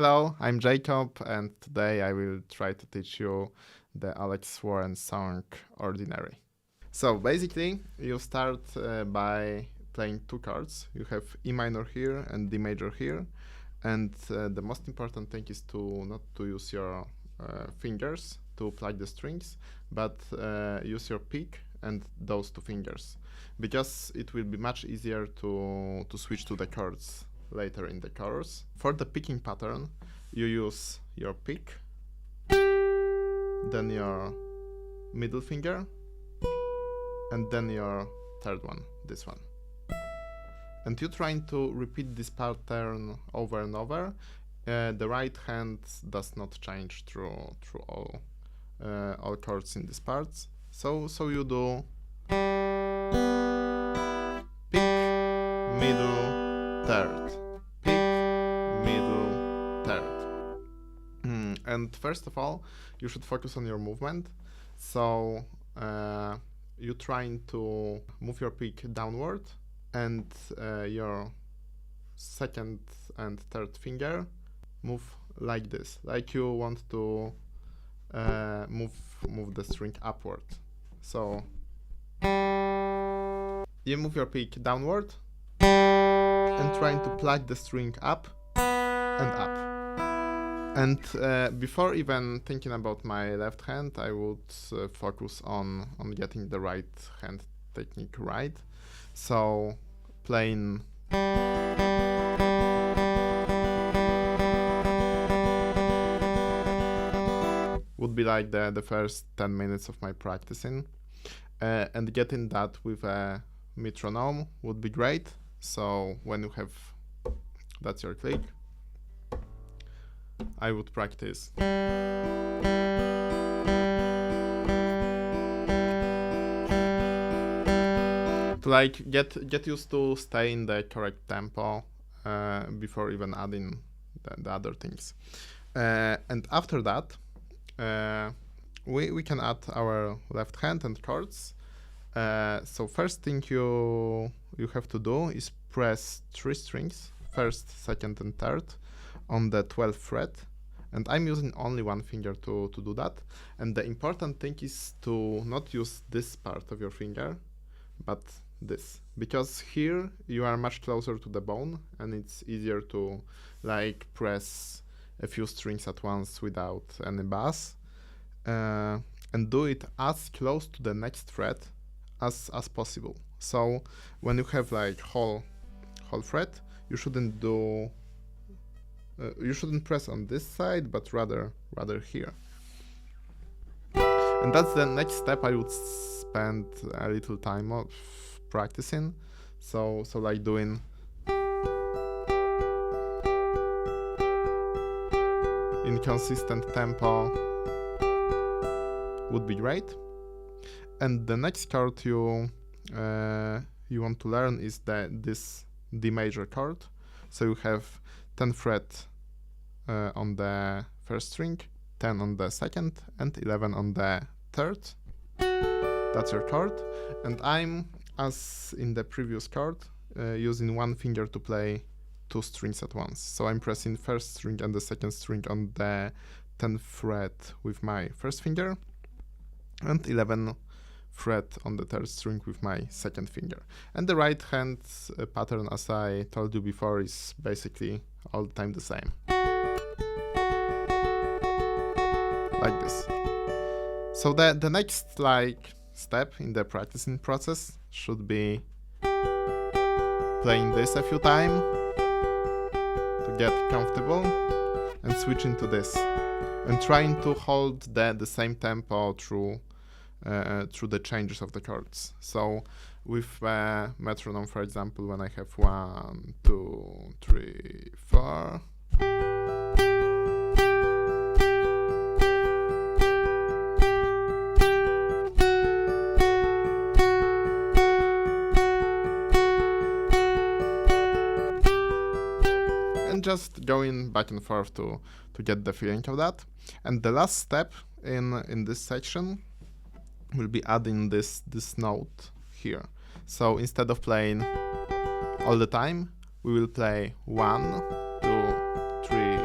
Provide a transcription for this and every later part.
Hello, I'm Jacob, and today I will try to teach you the Alex Warren song Ordinary. So basically, you start by playing two chords. You have E minor here and D major here, and the most important thing is to not to use your fingers to pluck the strings, but use your pick and those two fingers, because it will be much easier to switch to the chords later in the chorus. For the picking pattern, you use your pick, then your middle finger, and then your third one, this one. And you're trying to repeat this pattern over and over. The right hand does not change through all chords in this part. So you do pick, middle, third, pick, middle, third. And first of all, you should focus on your movement. So you're trying to move your pick downward, and your second and third finger move like this, like you want to move the string upward. So you move your pick downward and trying to pluck the string up and up. And before even thinking about my left hand, I would focus on getting the right hand technique right. So playing would be like the first 10 minutes of my practicing, and getting that with a metronome would be great. So when you have, that's your click, I would practice. To like get used to stay in the correct tempo before even adding the other things. And after that, we can add our left hand and chords. So first thing you have to do is press 3 strings, first, second, and third, on the 12th fret. And I'm using only one finger to do that. And the important thing is to not use this part of your finger, but this, because here you are much closer to the bone, and it's easier to like press a few strings at once without any bass, and do it as close to the next fret as possible. So when you have like whole fret, you shouldn't do you shouldn't press on this side, but rather here. And that's the next step I would spend a little time of practicing. So like doing inconsistent tempo would be great. And the next chord you want to learn is this D major chord. So you have 10 fret on the first string, 10 on the second, and 11 on the third. That's your chord. And I'm, as in the previous chord, using one finger to play 2 strings at once. So I'm pressing first string and the second string on the 10th fret with my first finger, and 11th fret on the third string with my second finger. And the right hand pattern, as I told you before, is basically all the time the same. Like this. So the next like step in the practicing process should be playing this a few times to get comfortable, and switching to this, and trying to hold the same tempo through the changes of the chords. So with metronome, for example, when I have 1, 2, 3, 4, and just going back and forth to get the feeling of that. And the last step in this section will be adding this note here. So instead of playing all the time, we will play 1, 2, 3,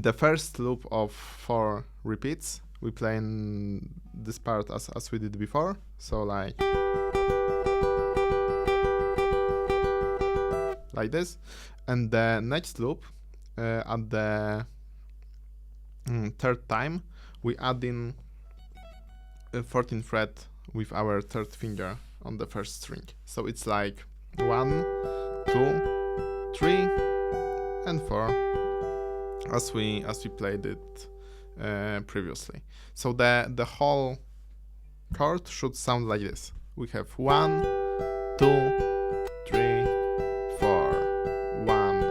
in the first loop of 4 repeats, we play in this part as we did before. So like this. And the next loop, at the third time, we add in a 14th fret with our third finger on the first string. So it's like 1, 2, 3, and 4, as we played it previously. So the whole chord should sound like this. We have 1, 2, 3, 4. 1,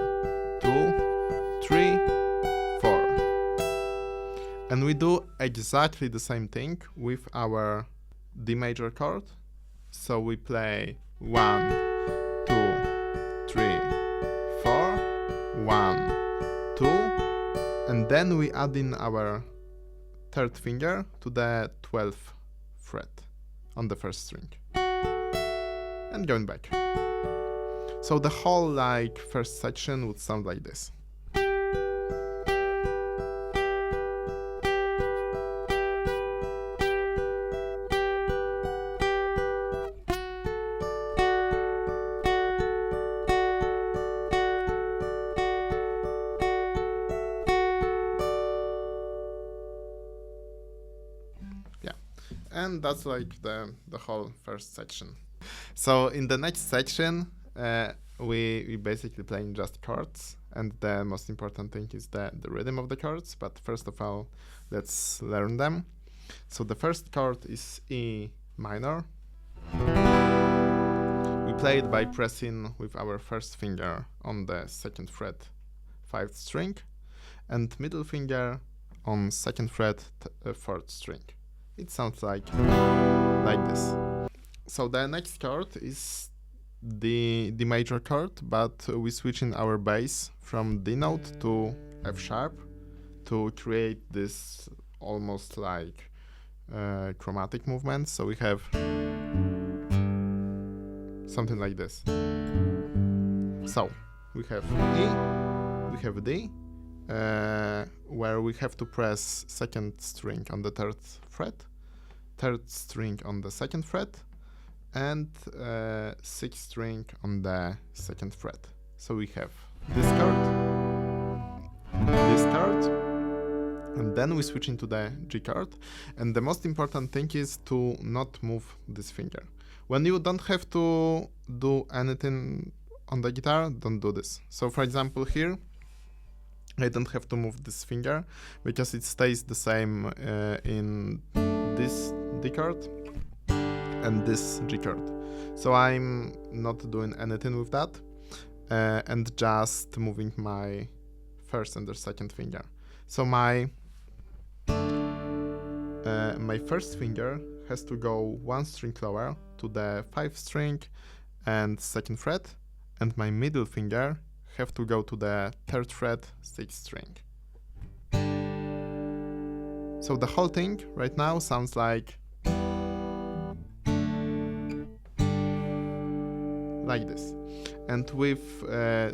2, 3, 4. And we do exactly the same thing with our D major chord. So we play 1, 2, 3, 4, 1, 2, and then we add in our third finger to the 12th fret on the first string, and going back. So the whole like first section would sound like this. And that's like the whole first section. So in the next section, we basically playing just chords, and the most important thing is the rhythm of the chords. But first of all, let's learn them. So the first chord is E minor. We play it by pressing with our first finger on the second fret, 5th string, and middle finger on second fret, 4th string. It sounds like this. So the next chord is the major chord, but we switching our bass from D note to F sharp to create this almost like chromatic movement. So we have something like this. So we have E, we have D, where we have to press second string on the 3rd fret, 3rd string on the 2nd fret, and 6th string on the 2nd fret. So we have this chord, and then we switch into the G chord. And the most important thing is to not move this finger. When you don't have to do anything on the guitar, don't do this. So for example here, I don't have to move this finger because it stays the same in this D chord and this G chord. So I'm not doing anything with that and just moving my first and the second finger. So my first finger has to go 1 string lower to the 5th string and 2nd fret, and my middle finger have to go to the 3rd fret, 6th string. So the whole thing right now sounds like this. And with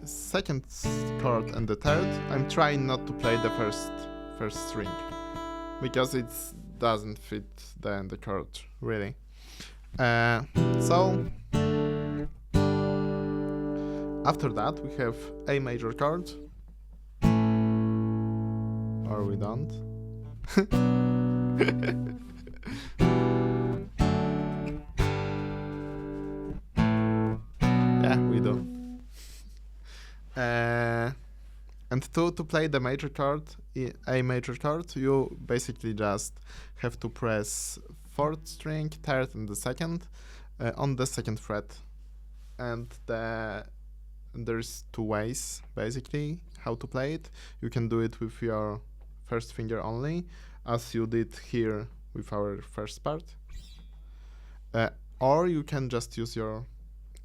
second chord and the third, I'm trying not to play the first string because it doesn't fit the chord really. So after that we have A major chord, or we don't. Yeah, we do. And to play the major chord, A major chord, you basically just have to press 4th string, 3rd and the 2nd on the 2nd fret. And there's 2 ways basically how to play it. You can do it with your first finger only, as you did here with our first part, or you can just use your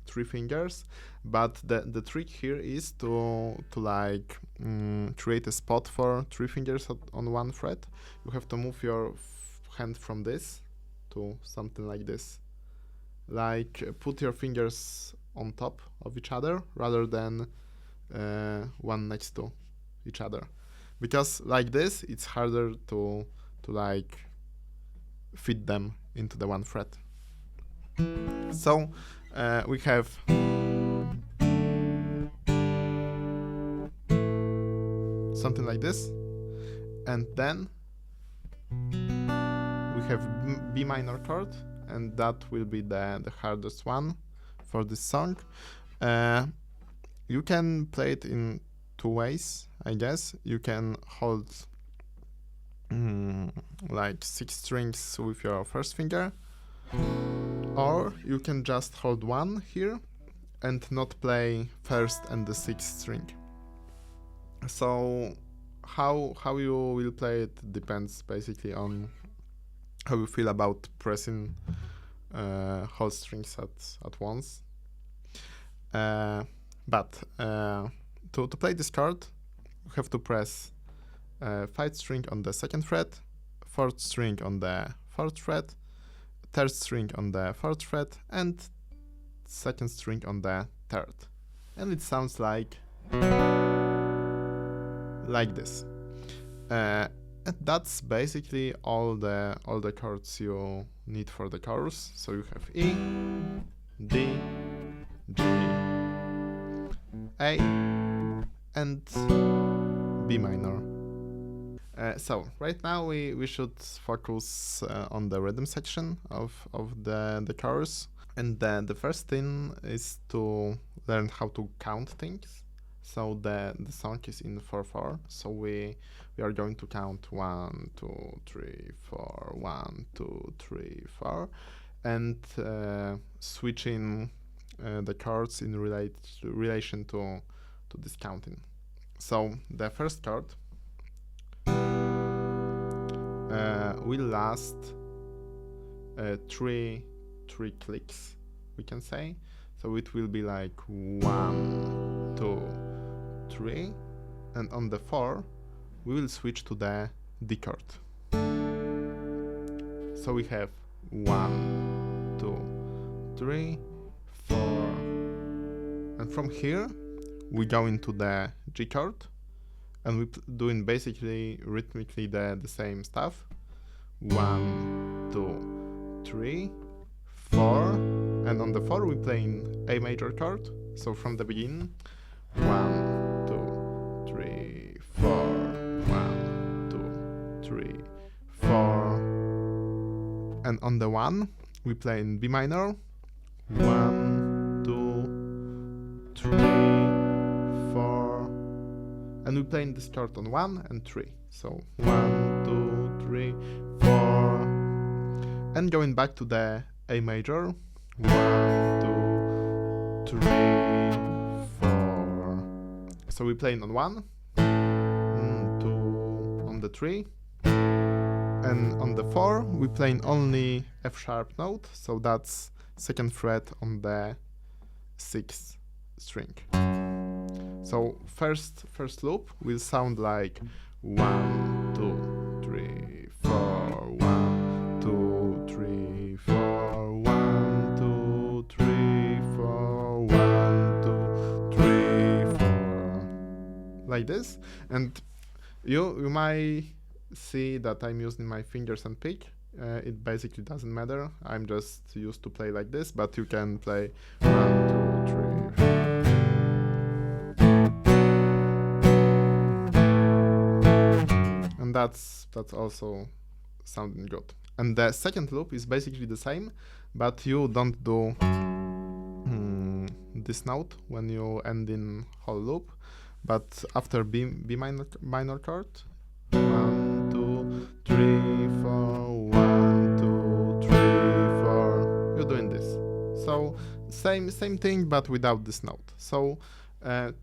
3 fingers. But the trick here is to like create a spot for 3 fingers on 1 fret. You have to move your hand from this to something like this, like put your fingers on top of each other rather than one next to each other. because like this it's harder to like fit them into the one fret. So we have something like this, and then we have B minor chord, and that will be the hardest one for this song. You can play it in two ways, I guess. You can hold like 6 strings with your first finger, or you can just hold one here and not play first and the 6th string. So how you will play it depends basically on how you feel about pressing whole strings at once. But to play this chord, you have to press 5th string on the 2nd fret, 4th string on the 4th fret, 3rd string on the 4th fret, and 2nd string on the 3rd. And it sounds like this. And that's basically all the chords you need for the chorus. So you have E, D, G, A, and B minor. So right now we should focus on the rhythm section of the chorus, and the first thing is to learn how to count things. So the song is in 4/4, so we are going to count 1, 2, 3, 4, 1, 2, 3, 4, and switching the chords in relation to this counting. So the first chord will last 3 clicks, we can say. So it will be like 1, 2, 3, and on the 4 we will switch to the D chord. So we have 1, 2, 3, 4, and from here we go into the G chord, and we're doing basically rhythmically the same stuff. 1, 2, 3, 4, and on the 4 we're playing A major chord. So from the beginning, 1, 2, 3, 4, 1, 2, 3, 4, and on the 1 we play in B minor. 1, 2, 3, 4, and we play in this chord on 1 and 3. So 1, 2, 3, 4, and going back to the A major. 1, 2, 3, 4. So we play on 1, 2 on the 3, and on the 4 we playing only F sharp note, so that's 2nd fret on the 6th string. So first loop will sound like 1, 2, 3, 4, 1, 2, 3, 4, 1, 2, 3, 4, 1, 2, 3, 4, like this. And you might see that I'm using my fingers and pick. It basically doesn't matter. I'm just used to play like this, but you can play 1, 2, 3. And that's also sounding good. And the second loop is basically the same, but you don't do this note when you end in whole loop, but after B minor chord, 1, 2, 3, 4, 1, 2, 3, 4, you're doing this. So same thing, but without this note. So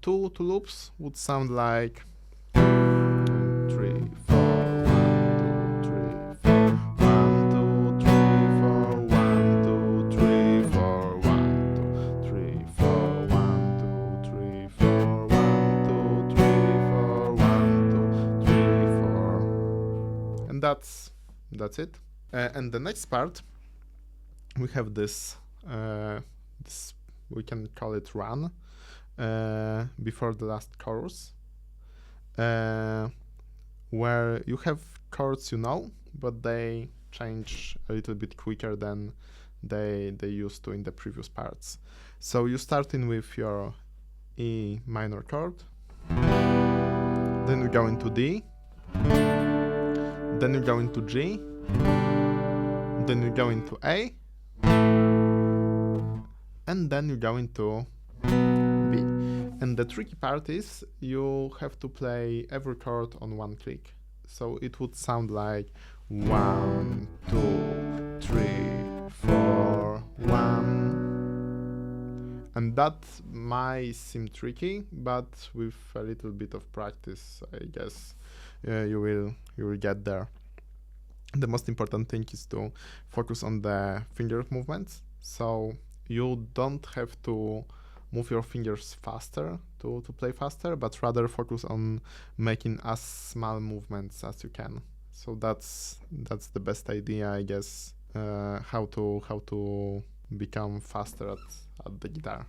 two loops would sound like 3, 4, 1, 2, 3, 4, 1, 2, 3, 4, 1, 2, 3, 4, 1, 2, 3, 4, 1, 2, 3, 4, 1, 2, 3, 4, 1, 2, 3, 4. And that's it. And the next part, we have this we can call it run before the last chorus. where you have chords you know, but they change a little bit quicker than they used to in the previous parts. So you starting with your E minor chord, then you go into D, then you go into G, then you go into A, and then you go into B. And the tricky part is you have to play every chord on one click. So it would sound like 1, 2, 3, 4, 1. And that might seem tricky, but with a little bit of practice, I guess you will get there. The most important thing is to focus on the finger movements. So you don't have to move your fingers faster to play faster, but rather focus on making as small movements as you can. So that's the best idea, I guess, how to become faster at the guitar.